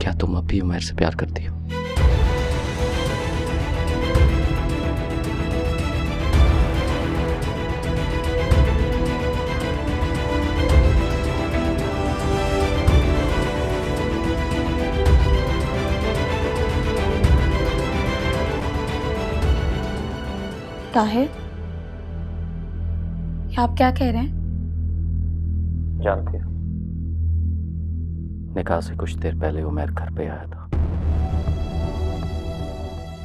क्या तुम अब भी उमैर से प्यार करती हो? ताहिर, आप क्या कह रहे हैं? जानती हो, निकाह से कुछ देर पहले उमैर घर पे आया था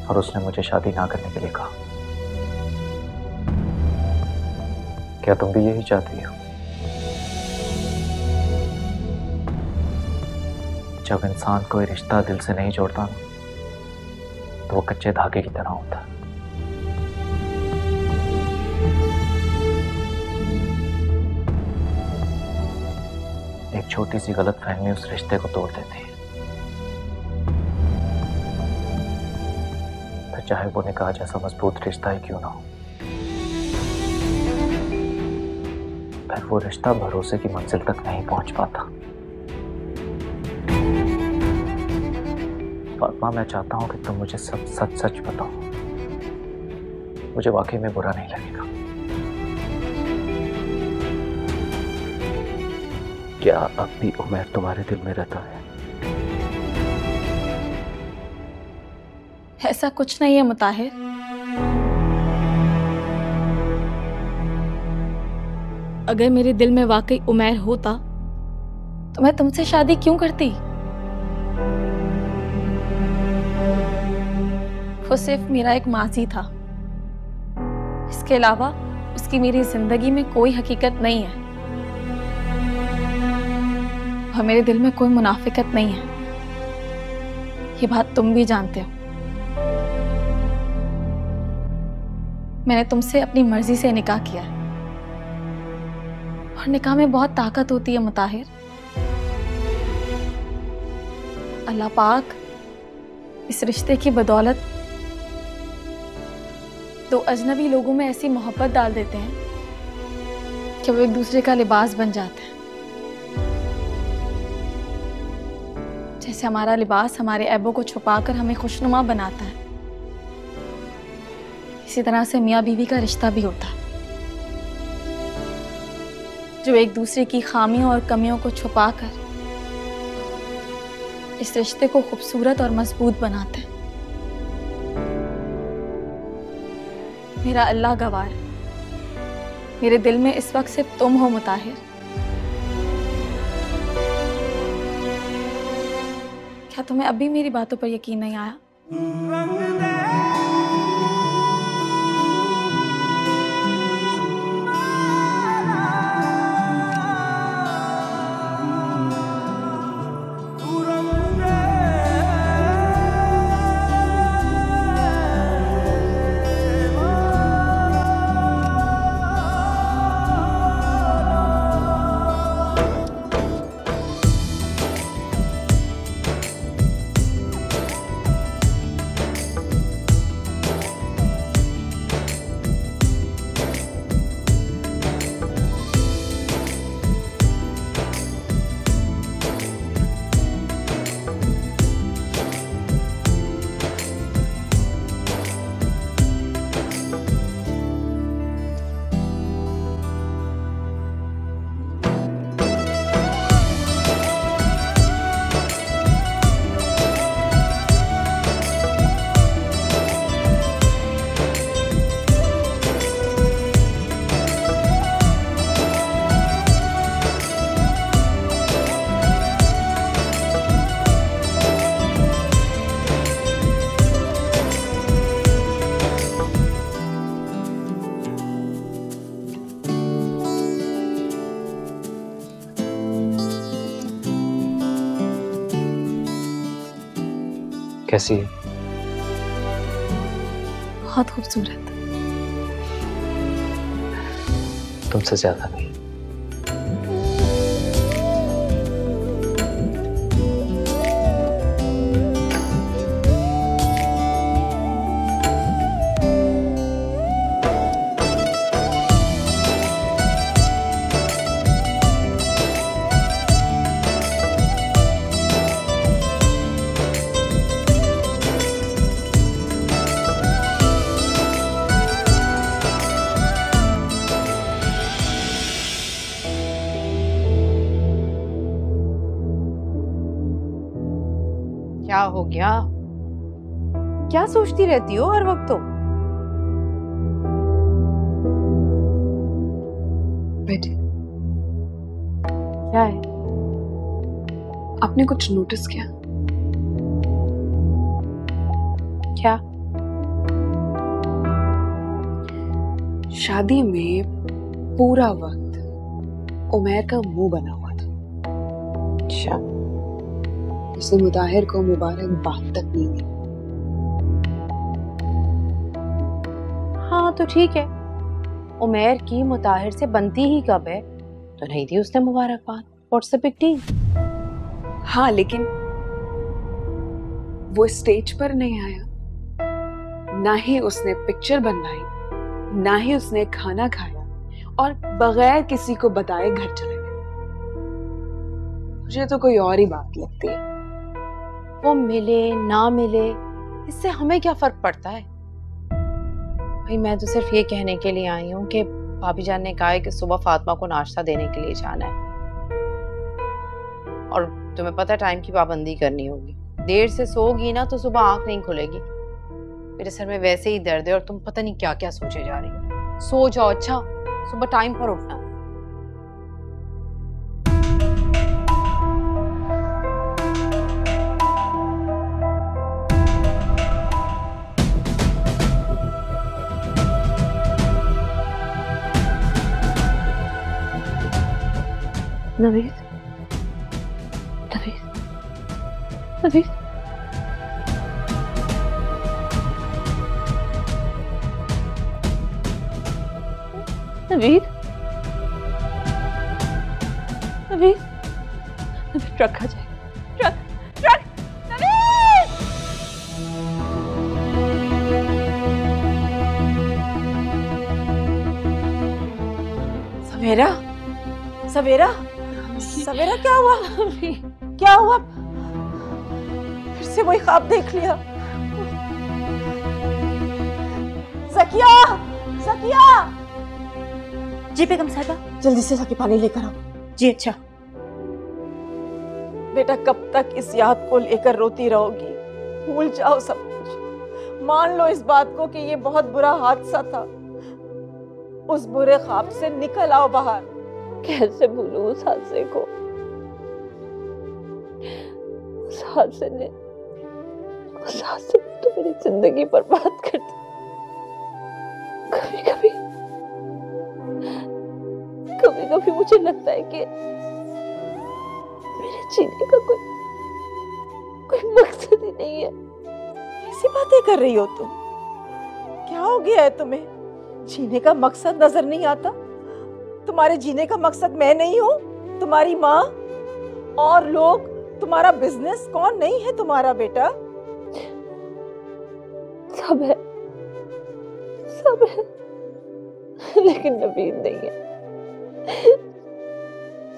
और उसने मुझे शादी ना करने के लिए कहा। क्या तुम भी यही चाहती हो? जब इंसान कोई रिश्ता दिल से नहीं जोड़ता ना, तो वो कच्चे धागे की तरह होता है। एक छोटी सी गलतफहमी उस रिश्ते को तोड़ देती है। फिर चाहे वो निकाह जैसा मजबूत रिश्ता ही क्यों ना हो, फिर वो रिश्ता भरोसे की मंजिल तक नहीं पहुंच पाता। फातिमा, मैं चाहता हूं कि तुम मुझे सब सच सच बताओ। मुझे वाकई में बुरा नहीं लगेगा। क्या अब भी उमैर तुम्हारे दिल में रहता है? ऐसा कुछ नहीं है मुताहिर। अगर मेरे दिल में वाकई उमैर होता तो मैं तुमसे शादी क्यों करती? वो सिर्फ मेरा एक माजी था। इसके अलावा उसकी मेरी जिंदगी में कोई हकीकत नहीं है और मेरे दिल में कोई मुनाफिकत नहीं है। ये बात तुम भी जानते हो। मैंने तुमसे अपनी मर्जी से निकाह किया है और निकाह में बहुत ताकत होती है मुताहिर। अल्लाह पाक इस रिश्ते की बदौलत दो अजनबी लोगों में ऐसी मोहब्बत डाल देते हैं कि वो एक दूसरे का लिबास बन जाते हैं। जैसे हमारा लिबास हमारे ऐबों को छुपाकर हमें खुशनुमा बनाता है, इसी तरह से मियाँ बीवी का रिश्ता भी होता है, जो एक दूसरे की खामियों और कमियों को छुपाकर इस रिश्ते को खूबसूरत और मजबूत बनाते हैं। मेरा अल्लाह गवाह है, मेरे दिल में इस वक्त सिर्फ तुम हो मुताहिर। क्या तुम्हें अभी मेरी बातों पर यकीन नहीं आया? कैसी है? बहुत खूबसूरत। तुमसे ज्यादा नहीं। क्या हो गया? क्या सोचती रहती हो हर वक्त? तो बेटे, क्या है? आपने कुछ नोटिस किया? क्या? शादी में पूरा वक्त उमैर का मुंह बना हुआ था। अच्छा। उसने मुताहिर को मुबारकबाद तक नहीं दी। हाँ तो ठीक है, उमैर की मुताहिर से बनती ही कब है, तो नहीं दी उसने मुबारकबाद। What's the big deal? हाँ, लेकिन वो स्टेज पर नहीं आया, ना ही उसने पिक्चर बनवाई, ना ही उसने खाना खाया, और बगैर किसी को बताए घर चले गए। मुझे तो कोई और ही बात लगती है। वो मिले ना मिले, इससे हमें क्या फर्क पड़ता है? भाई मैं तो सिर्फ ये कहने के लिए आई हूँ कि भाभी जान ने कहा है कि सुबह फातिमा को नाश्ता देने के लिए जाना है, और तुम्हें पता है टाइम की पाबंदी करनी होगी। देर से सोगी ना तो सुबह आंख नहीं खुलेगी। मेरे सर में वैसे ही दर्द है और तुम पता नहीं क्या क्या सोचे जा रही हो। सो जाओ, अच्छा सुबह टाइम पर उठना। नवीद, नवीद, नवीद, नवीद, नवीद, नवीद, ट्रक आ जाएगा। Truck, truck, Naveed! सवेरा, सवेरा, सवेरा, क्या हुआ? क्या हुआ? फिर से वही ख्वाब देख लिया? ज़किया, ज़किया! जी बेगम साहिबा। जल्दी से जाके पानी लेकर आओ। जी अच्छा। बेटा कब तक इस याद को लेकर रोती रहोगी? भूल जाओ सब कुछ। मान लो इस बात को कि ये बहुत बुरा हादसा था। उस बुरे ख्वाब से निकल आओ बाहर। कैसे भूलूं उस हादसे को? उस हादसे ने तो मेरी जिंदगी बर्बाद कर दी। कभी कभी मुझे लगता है कि मेरे जीने का कोई मकसद ही नहीं है। ऐसी बातें कर रही हो तुम? क्या हो गया है तुम्हें? जीने का मकसद नजर नहीं आता? तुम्हारे जीने का मकसद मैं नहीं हूँ? तुम्हारी माँ और लोग? तुम्हारा बिजनेस? कौन नहीं है तुम्हारा बेटा? सब है, लेकिन नवीद नहीं है।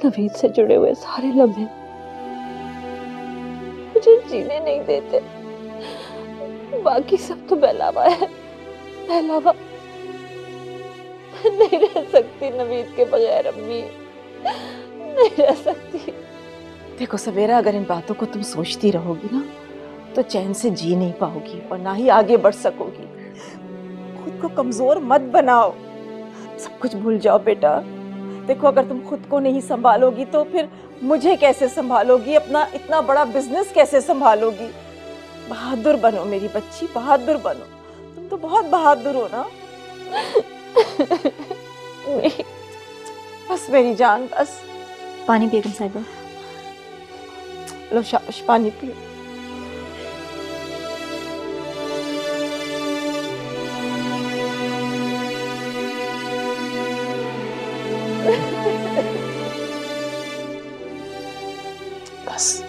नवीद से जुड़े हुए सारे लम्हे मुझे जीने नहीं देते। बाकी सब तो बहलावा है, बहलावा। मैं नहीं रह सकती नवीद के बगैर अम्मी, नहीं रह सकती। देखो सवेरा, अगर इन बातों को तुम सोचती रहोगी ना तो चैन से जी नहीं पाओगी और ना ही आगे बढ़ सकोगी। खुद को कमजोर मत बनाओ, सब कुछ भूल जाओ बेटा। देखो अगर तुम खुद को नहीं संभालोगी तो फिर मुझे कैसे संभालोगी? अपना इतना बड़ा बिजनेस कैसे संभालोगी? बहादुर बनो मेरी बच्ची, बहादुर बनो। तुम तो बहुत बहादुर हो ना। बस मेरी जान, बस। पानी बेगम साहिबा। लो शाबाश, पानी पियो। बस।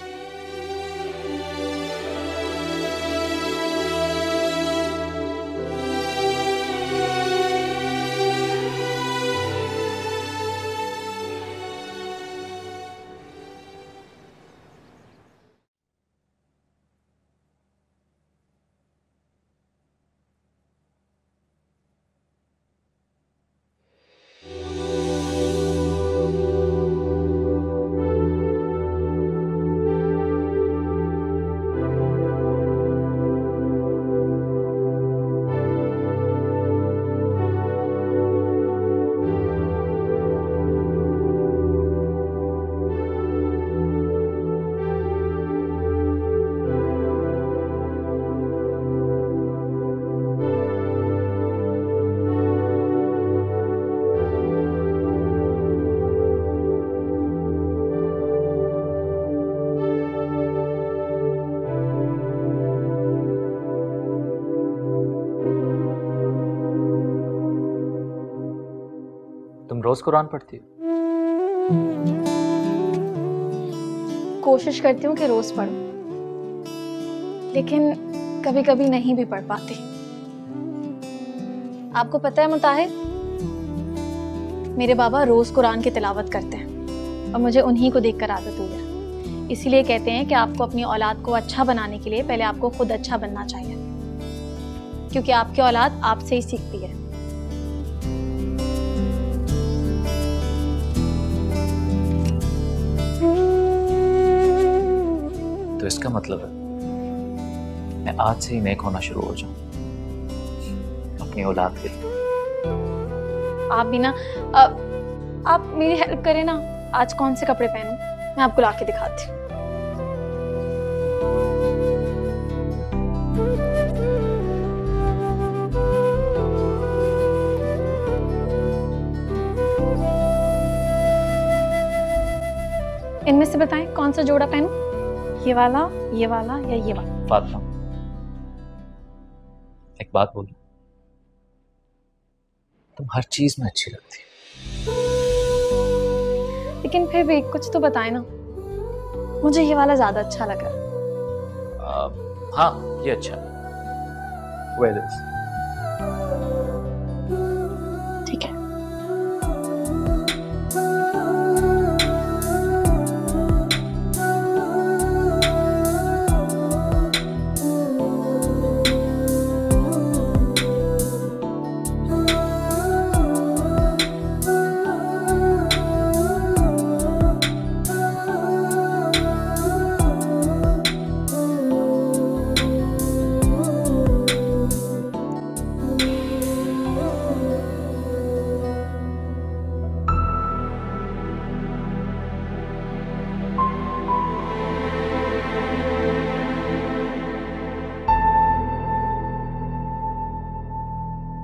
रोज कुरान पढ़ती हो? कोशिश करती हूँ कि रोज पढूं, लेकिन कभी कभी नहीं भी पढ़ पाती। आपको पता है मुताहिर, मेरे बाबा रोज कुरान की तिलावत करते हैं और मुझे उन्हीं को देखकर आदत हुई है। इसीलिए कहते हैं कि आपको अपनी औलाद को अच्छा बनाने के लिए पहले आपको खुद अच्छा बनना चाहिए, क्योंकि आपकी औलाद आपसे ही सीखती है। तो इसका मतलब है मैं आज से ही नेक होना शुरू हो जाऊं अपनी औलाद के लिए। आप भी ना, आप मेरी हेल्प करें ना। आज कौन से कपड़े पहनूं, मैं आपको लाके दिखाती हूँ। इनमें से बताएं कौन सा जोड़ा पहनूं, ये वाला या ये वाला? फातिमा, एक बात बोलूं, तुम हर चीज में अच्छी लगती हो। लेकिन फिर भी कुछ तो बताएं ना। मुझे ये वाला ज्यादा अच्छा लगा। हाँ, ये अच्छा। Wear this. ठीक है।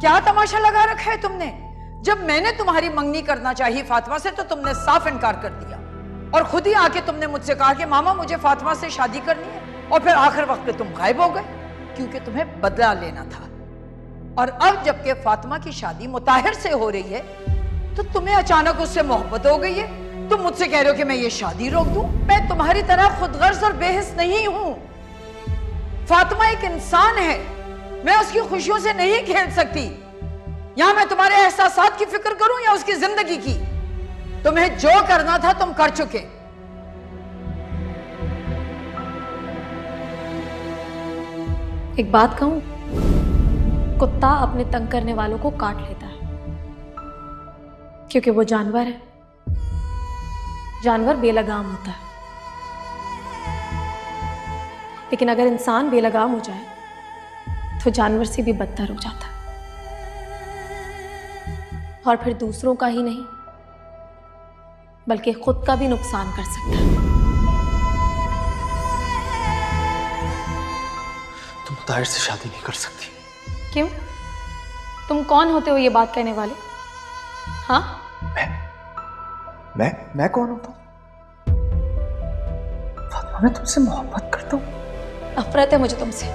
क्या तमाशा लगा रखा है तुमने? जब मैंने तुम्हारी मंगनी करना चाहिए फातिमा से तो तुमने साफ इनकार कर दिया और खुद ही आके तुमने मुझसे कहा कि मामा मुझे फातिमा से शादी करनी है, और फिर आखिर वक्त पे तुम गायब हो गए क्योंकि तुम्हें बदला लेना था। और अब जबकि फातिमा की शादी मुताहिर से हो रही है तो तुम्हें अचानक उससे मोहब्बत हो गई है। तुम मुझसे कह रहे हो कि मैं ये शादी रोक दूं? मैं तुम्हारी तरह खुदगर्ज और बेहिस नहीं हूं। फातिमा एक इंसान है, मैं उसकी खुशियों से नहीं खेल सकती। यहां मैं तुम्हारे एहसासात की फिक्र करूं या उसकी जिंदगी की? तुम्हें जो करना था तुम कर चुके। एक बात कहूं, कुत्ता अपने तंग करने वालों को काट लेता है क्योंकि वो जानवर है। जानवर बेलगाम होता है, लेकिन अगर इंसान बेलगाम हो जाए तो जानवर से भी बदतर हो जाता है और फिर दूसरों का ही नहीं बल्कि खुद का भी नुकसान कर सकता है। तुम मुताहिर से शादी नहीं कर सकती। क्यों? तुम कौन होते हो ये बात कहने वाले? हाँ, मैं कौन होता हूं? फातिमा, मैं तुमसे मोहब्बत करता हूं। नफरत है मुझे तुमसे।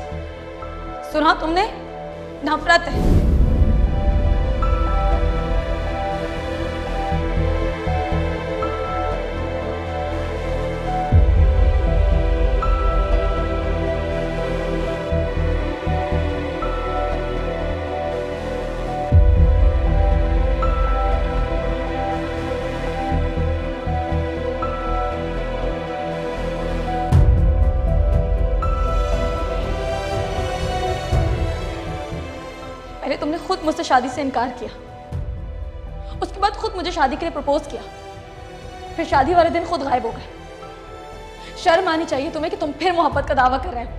सुना तुमने? नफरत है। पहले तुमने खुद मुझसे शादी से इनकार किया, उसके बाद खुद मुझे शादी के लिए प्रपोज किया, फिर शादी वाले दिन खुद गायब हो गए। शर्म आनी चाहिए तुम्हें कि तुम फिर मोहब्बत का दावा कर रहे हो।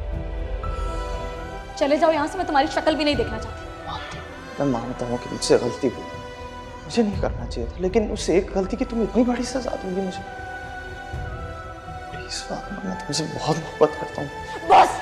चले जाओ यहां से, मैं तुम्हारी शक्ल भी नहीं देखना चाहती। मैं मानता हूँ कि मुझसे गलती हुई, मुझे नहीं करना चाहिए था, लेकिन उस एक गलती की तुम इतनी बड़ी सजा दोगी मुझे? प्लीज फातिमा, मैं तुमसे बहुत मोहब्बत करता हूँ। बस।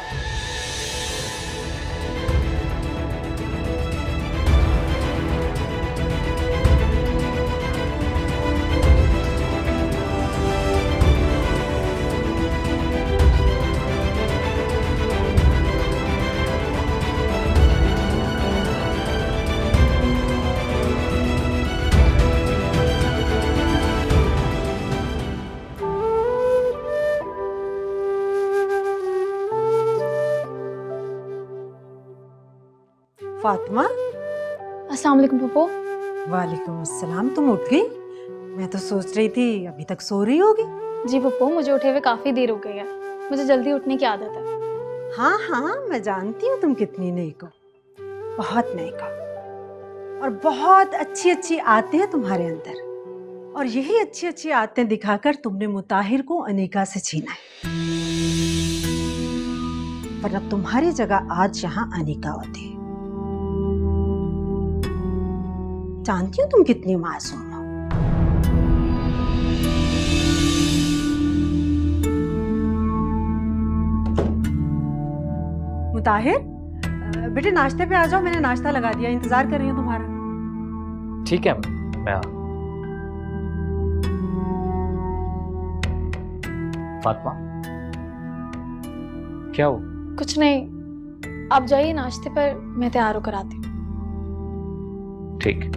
फातिमा। अस्सलाम वालेकुम पप्पू। वालेकुम अस्सलाम। तुम उठ गई? मैं तो सोच रही थी अभी तक सो रही होगी। जी पप्पू, मुझे उठे हुए काफ़ी देर हो गई है। मुझे जल्दी उठने की आदत है। हाँ हाँ, मैं जानती हूँ तुम कितनी नेक हो, बहुत नेक हो, और बहुत अच्छी अच्छी आदतें हैं तुम्हारे अंदर। और यही अच्छी अच्छी आदतें दिखाकर तुमने मुताहिर को अनीका से छीना है, वरना तुम्हारी जगह आज यहाँ अनीका होती। जानती हूँ तुम कितनी मासूम हो। मुताहिर, बेटे नाश्ते पे आ जाओ, मैंने नाश्ता लगा दिया, इंतजार कर रही हूँ तुम्हारा। ठीक है, मैं आ। फातिमा, क्या हो? कुछ नहीं, आप जाइए नाश्ते पर, मैं तैयार होकर आती हूँ। ठीक।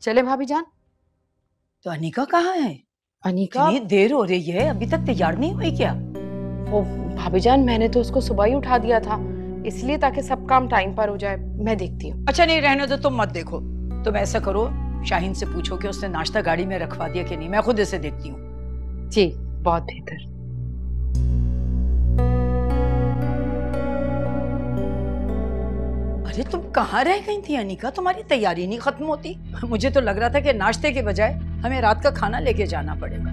चले भाभी जान। तो अनीका कहाँ है? अनीका? इतनी देर हो रही है, अभी तक तैयार नहीं हुई क्या? ओ भाभी जान, मैंने तो उसको सुबह ही उठा दिया था, इसलिए ताकि सब काम टाइम पर हो जाए। मैं देखती हूँ। अच्छा नहीं, रहने दो, तुम मत देखो। तुम ऐसा करो, शाहीन से पूछो कि उसने नाश्ता गाड़ी में रखवा दिया कि नहीं, मैं खुद इसे देखती हूँ। जी, बहुत बेहतर। अरे तुम कहाँ रह गई थी अनीका? तुम्हारी तैयारी नहीं खत्म होती? मुझे तो लग रहा था कि नाश्ते के बजाय हमें रात का खाना लेके जाना पड़ेगा।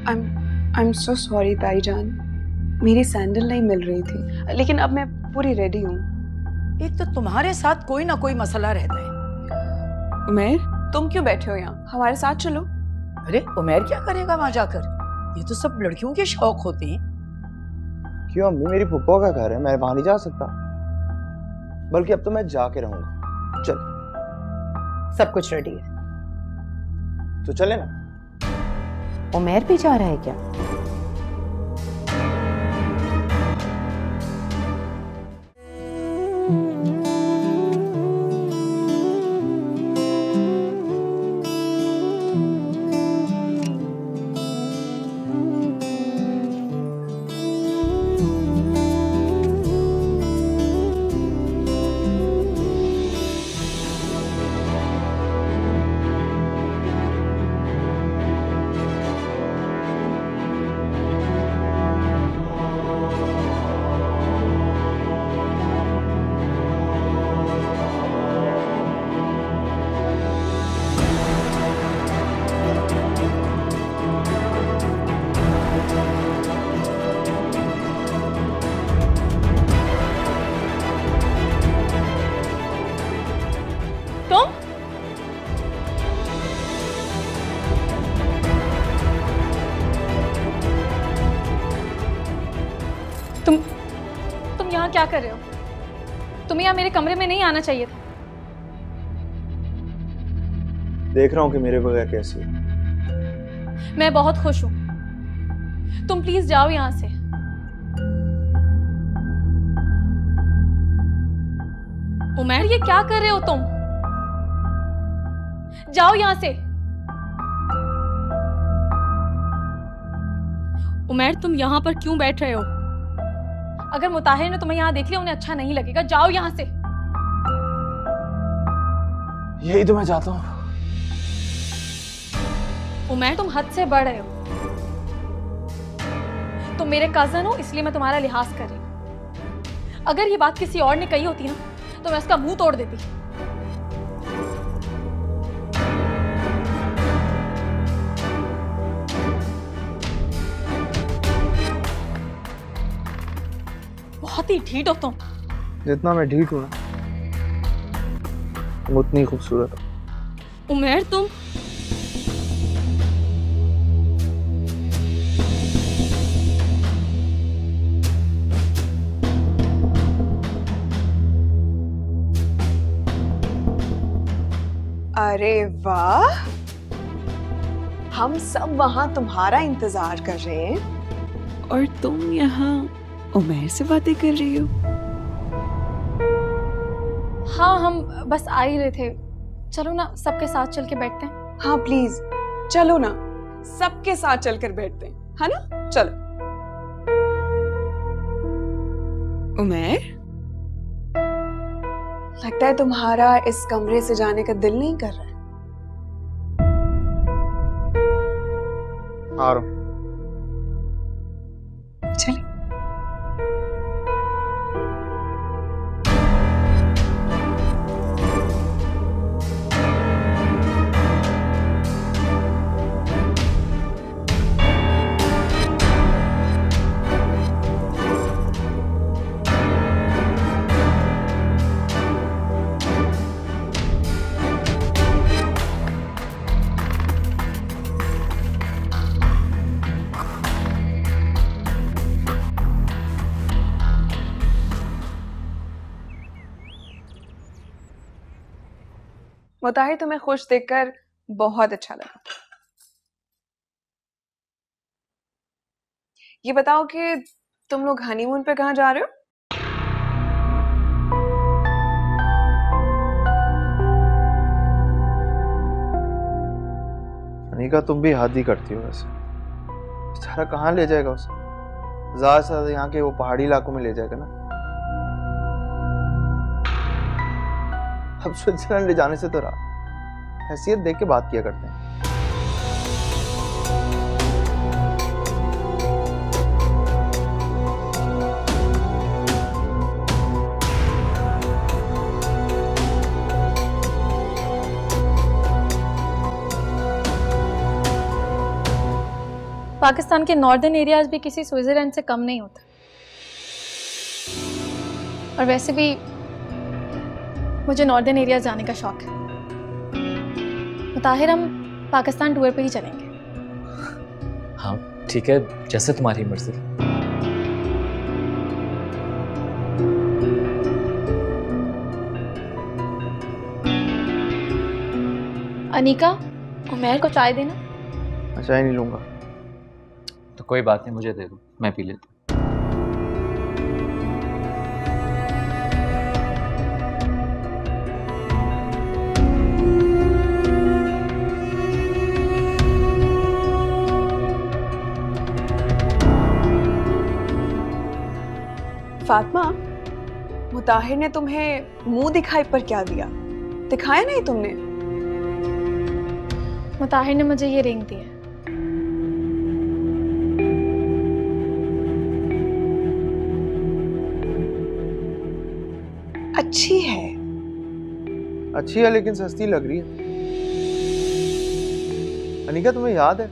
आई एम सो सॉरी ताईजान, मेरी सैंडल नहीं मिल रही थी, लेकिन अब मैं पूरी रेडी हूँ। एक तो तुम्हारे साथ कोई ना कोई मसला रहता है। उमैर, तुम क्यों बैठे हो यहाँ? हमारे साथ चलो। अरे उमैर क्या करेगा वहां जाकर? ये तो सब लड़कियों के शौक होते हैं। क्यों अम्मी, मेरी फुप्पो का घर है, मैं वहां नहीं जा सकता। बल्कि अब तो मैं जाके रहूंगा। चल, सब कुछ रेडी है तो चले ना। उमैर भी जा रहा है क्या? तुम यहाँ क्या कर रहे हो? तुम्हें यहाँ मेरे कमरे में नहीं आना चाहिए था। देख रहा हूँ कि मेरे बगैर कैसी है। मैं बहुत खुश हूँ। तुम प्लीज जाओ यहाँ से। उमैर, ये क्या कर रहे हो तुम? जाओ यहाँ से। उमैर, तुम यहाँ पर क्यों बैठ रहे हो? अगर मुताहिर ने तुम्हें यहाँ देख लिया, उन्हें अच्छा नहीं लगेगा। जाओ यहाँ से। यही तो मैं चाहता हूँ। उमैर, तुम हद से बढ़ रहे हो। तुम मेरे कजन हो, इसलिए मैं तुम्हारा लिहाज कर रही हूँ। अगर ये बात किसी और ने कही होती ना, तो मैं उसका मुंह तोड़ देती। बहुत ही ढीठ हो तुम। जितना मैं ढीठ हूँ ना, तुम उतनी खूबसूरत हो। उमैर, तुम अरे वाह, हम सब वहाँ तुम्हारा इंतजार कर रहे हैं और तुम यहाँ उमैर से बातें कर रही हो। हाँ, हम बस आ ही रहे थे। चलो ना, सबके साथ चल के बैठते हैं। हाँ प्लीज चलो ना, सबके साथ चलकर बैठते हैं, है ना? चलो। उमैर, लगता है तुम्हारा इस कमरे से जाने का दिल नहीं कर रहा है। आ रहा हूं। चलिए। मुताहिर, तुम्हें खुश देखकर बहुत अच्छा लगा। ये बताओ कि तुम लोग हनीमून पे कहाँ जा रहे हो? अनिका, तुम भी हद ही करती हो वैसे। बेचारा कहाँ ले जाएगा उसे? ज्यादा से ज्यादा यहाँ के वो पहाड़ी इलाकों में ले जाएगा ना। अब स्विट्जरलैंड ले जाने से तो रहा, हैसियत देख के बात किया करते हैं। पाकिस्तान के नॉर्दर्न एरियाज भी किसी स्विट्जरलैंड से कम नहीं होता। और वैसे भी मुझे नॉर्दर्न एरिया जाने का शौक है। मुताहिर, हम पाकिस्तान टूर पे ही चलेंगे। हाँ ठीक है, जैसे तुम्हारी मर्जी। अनीका, उमैर को चाय देना। चाय नहीं लूंगा। तो कोई बात नहीं, मुझे दे दो, मैं पी लेता हूँ। फातिमा, मुताहिर ने तुम्हें मुंह दिखाई पर क्या दिया? दिखाया नहीं तुमने? मुताहिर ने मुझे ये रिंग दी है। अच्छी है। अच्छी है लेकिन सस्ती लग रही है। अनिका, तुम्हें याद है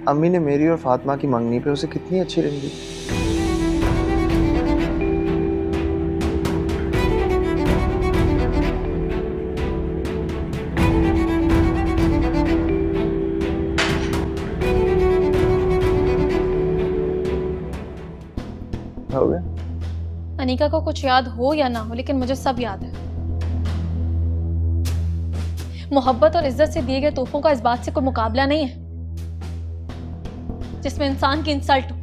अम्मी ने मेरी और फातिमा की मंगनी पे उसे कितनी अच्छी रिंग दी? हो गया? अनीका को कुछ याद हो या ना हो, लेकिन मुझे सब याद है। मोहब्बत और इज्जत से दिए गए तोहफों का इस बात से कोई मुकाबला नहीं है जिसमें इंसान की इंसल्ट हो।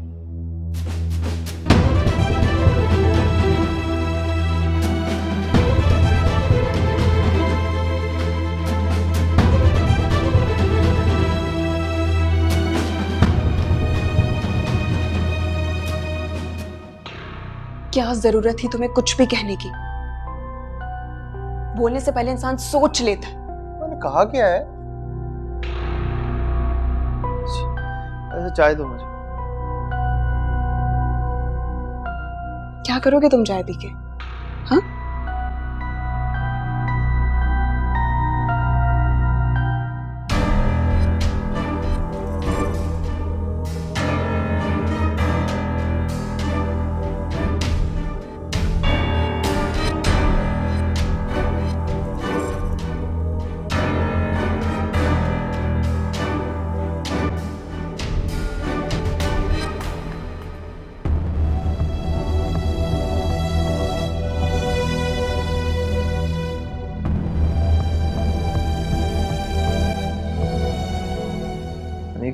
क्या जरूरत थी तुम्हें कुछ भी कहने की? बोलने से पहले इंसान सोच लेता है। मैंने कहा क्या है? ऐसे चाय दो मुझे। क्या करोगे तुम चाय पी के? हाँ?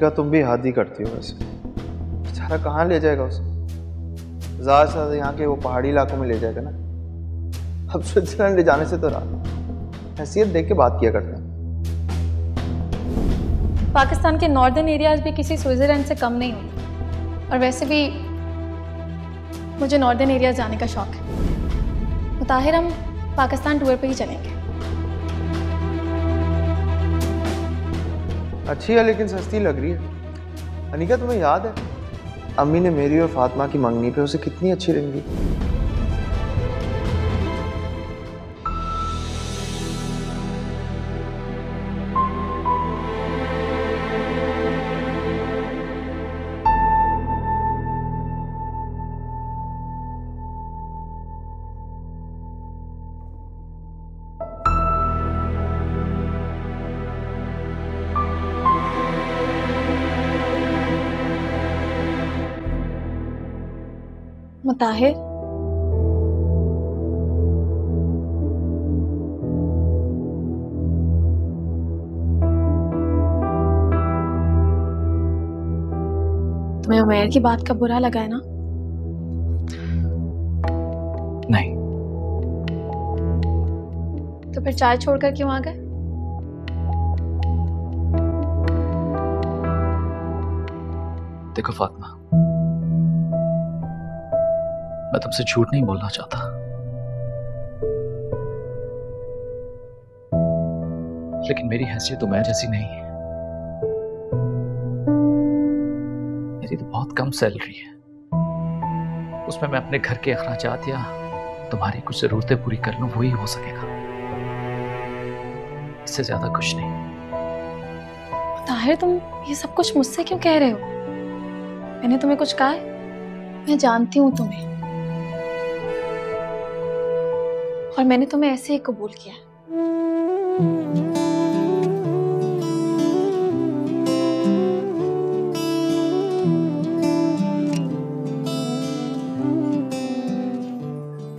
अनिका तुम भी हद ही करती हो वैसे। बेचारा कहाँ ले जाएगा उसे? ज़्यादा से ज़्यादा यहाँ के वो पहाड़ी इलाकों में ले जाएगा ना। अब स्विट्जरलैंड ले जाने से तो रहा, हैसियत देख के बात किया करते हैं। पाकिस्तान के नॉर्दर्न एरियाज भी किसी स्विट्जरलैंड से कम नहीं होते, और वैसे भी मुझे नॉर्दर्न एरियाज जाने का शौक है। मुताहिर हम पाकिस्तान टूर पे ही चलेंगे। अच्छी है लेकिन सस्ती लग रही है। अनिका तुम्हें याद है अम्मी ने मेरी और फातिमा की मंगनी पे उसे कितनी अच्छी रिंग दी? मुताहिर, तुम्हें उमैर की बात का बुरा लगा है ना? नहीं। तो फिर चाय छोड़कर क्यों आ गए? देखो फातिमा, मैं तुमसे झूठ नहीं बोलना चाहता, लेकिन मेरी हैसियत उमैर जैसी नहीं है। मेरी तो बहुत कम सैलरी है, उसमें मैं अपने घर के अखराजात या तुम्हारी कुछ जरूरतें पूरी कर लूं, वही हो सकेगा, इससे ज्यादा कुछ नहीं। ताहिर, तुम ये सब कुछ मुझसे क्यों कह रहे हो? मैंने तुम्हें कुछ कहा है? मैं जानती हूँ तुम्हें, और मैंने तुम्हें ऐसे ही कबूल किया है।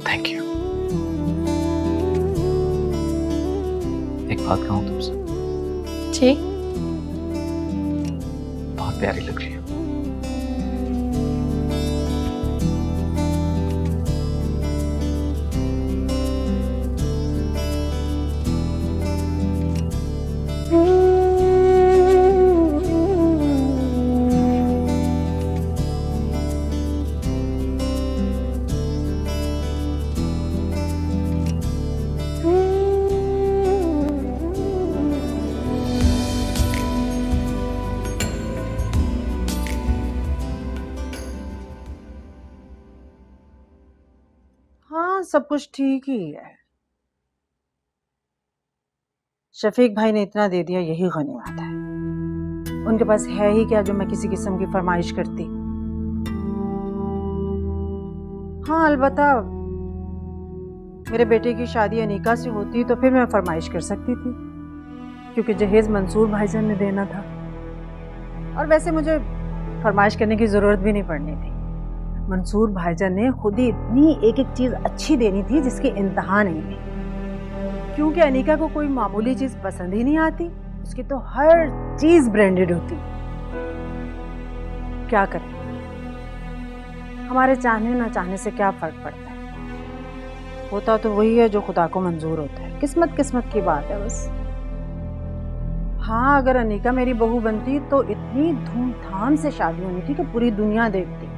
Thank you. एक बात कहूं तुमसे? जी? बहुत प्यारी लग रही है। हाँ, सब कुछ ठीक ही है। शफीक भाई ने इतना दे दिया, यही गनीमत है। उनके पास है ही क्या जो मैं किसी किस्म की फरमाइश करती। हाँ, अलबत्ता मेरे बेटे की शादी अनीका से होती तो फिर मैं फरमाइश कर सकती थी, क्योंकि जहेज मंसूर भाईजान ने देना था, और वैसे मुझे फरमाइश करने की जरूरत भी नहीं पड़नी थी। मंसूर भाईजान ने खुद ही इतनी एक एक चीज अच्छी देनी थी जिसकी इंतहा नहीं है, क्योंकि अनीका को कोई मामूली चीज पसंद ही नहीं आती, उसकी तो हर चीज ब्रांडेड होती। क्या करें, हमारे चाहने ना चाहने से क्या फर्क पड़ता है? होता तो वही है जो खुदा को मंजूर होता है। किस्मत किस्मत की बात है बस। हाँ, अगर अनीका मेरी बहू बनती तो इतनी धूमधाम से शादी होनी थी कि पूरी दुनिया देखती।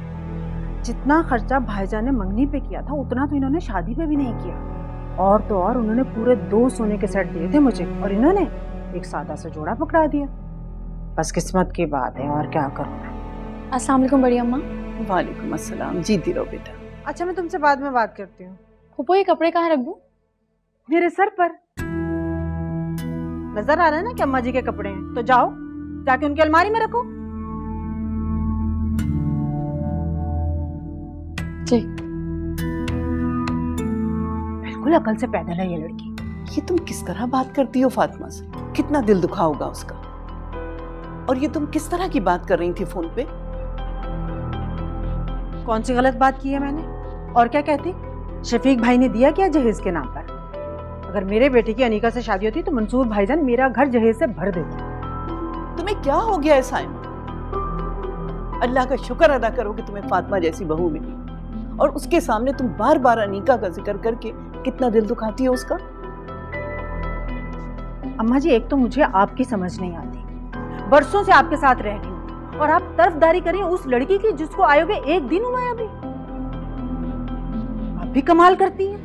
जितना खर्चा भाईजान ने मंगनी पे किया था उतना तो इन्होंने शादी पे भी नहीं किया। और तो और उन्होंने पूरे 2 सोने के सेट दिए थे मुझे, और इन्होंने एक सादा सा जोड़ा पकड़ा दिया। बस किस्मत की बात है, और क्या करूँ मैं। अस्सलाम वालेकुम बड़ी अम्मा। वालेकुम अस्सलाम। जीती रहो बेटा। अच्छा, मैं तुमसे बाद में बात करती हूँ। फूफो, ये कपड़े कहाँ रख दूँ? मेरे सर पर नजर आ रहा है ना कि अम्मा जी के कपड़े हैं, तो जाओ जाके उनकी अलमारी में रखो। जी। बिल्कुल अकल से पैदल है ये लड़की। ये तुम किस तरह बात करती हो फातिमा से? कितना दिल दुखा होगा उसका। और ये तुम किस तरह की बात कर रही थी फोन पे? कौन सी गलत बात की है मैंने? और क्या कहती? शफीक भाई ने दिया क्या जहेज के नाम पर? अगर मेरे बेटे की अनीका से शादी होती तो मंसूर भाईजान मेरा घर जहेज से भर देते। तुम्हें क्या हो गया है साइमा? अल्लाह का शुक्र अदा करो कि तुम्हें फातिमा जैसी बहू मिली, और उसके सामने तुम बार बार अनीका का जिक्र करके कितना दिल दुखाती हो उसका। अम्मा जी, एक तो मुझे आपकी समझ नहीं आती, बरसों से आपके साथ रह रही हूँ और आप तरफदारी करें उस लड़की की जिसको आए हुए एक दिन हुआ है अभी। आप भी कमाल करती हैं।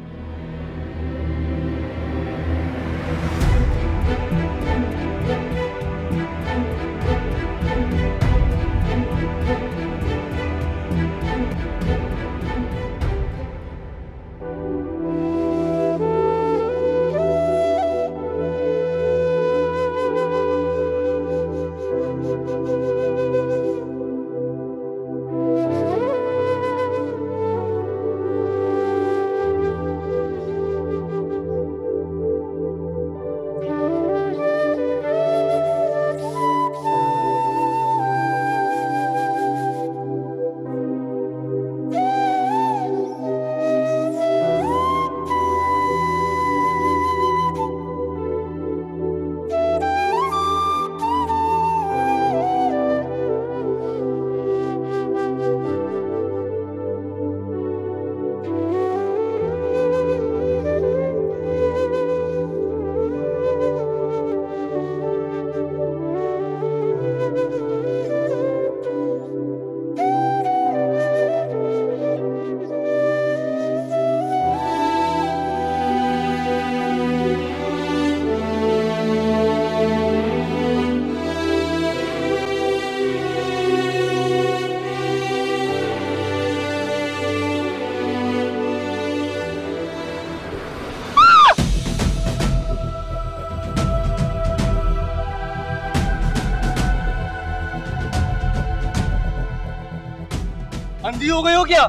अंधी हो गई हो क्या?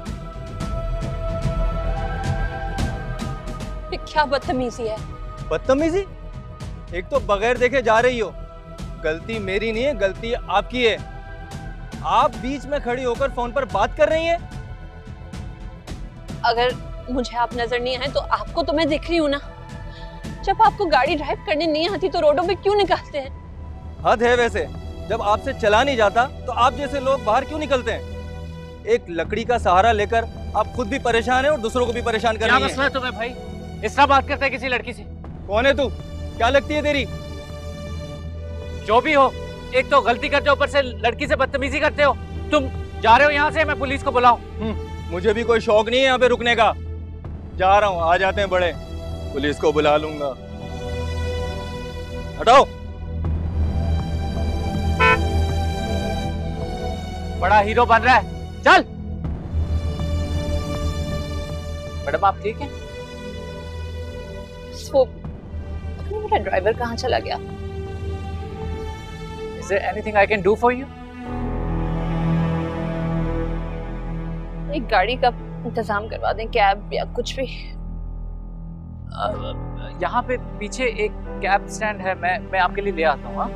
ये क्या बदतमीजी है? बदतमीजी? एक तो बगैर देखे जा रही हो। गलती मेरी नहीं है, गलती आपकी है। आप बीच में खड़ी होकर फोन पर बात कर रही हैं। अगर मुझे आप नजर नहीं आए तो आपको तो मैं दिख रही हूँ ना। जब आपको गाड़ी ड्राइव करने नहीं आती तो रोडों पे क्यों निकलते हैं? हद है वैसे। जब आपसे चला नहीं जाता तो आप जैसे लोग बाहर क्यों निकलते हैं? एक लकड़ी का सहारा लेकर आप खुद भी परेशान है और दूसरों को भी परेशान कर रही हैं। क्या मसला है तुम्हें भाई? इस तरह बात करता है किसी लड़की से? कौन है तू? क्या लगती है तेरी? जो भी हो, एक तो गलती करते हो, ऊपर से लड़की से बदतमीजी करते हो। तुम जा रहे हो यहाँ से, मैं पुलिस को बुलाऊं? मुझे भी कोई शौक नहीं है यहाँ पे रुकने का। जा रहा हूँ, आ जाते हैं बड़े, पुलिस को बुला लूंगा। हटाओ। बड़ा हीरो बन रहा है, चल। मैडम आप ठीक हैं? वो मेरा ड्राइवर कहाँ चला गया? Is there anything I can do for you? एक गाड़ी का इंतजाम करवा दें, कैब या कुछ भी। यहाँ पे पीछे एक कैब स्टैंड है, मैं आपके लिए ले आता हूँ।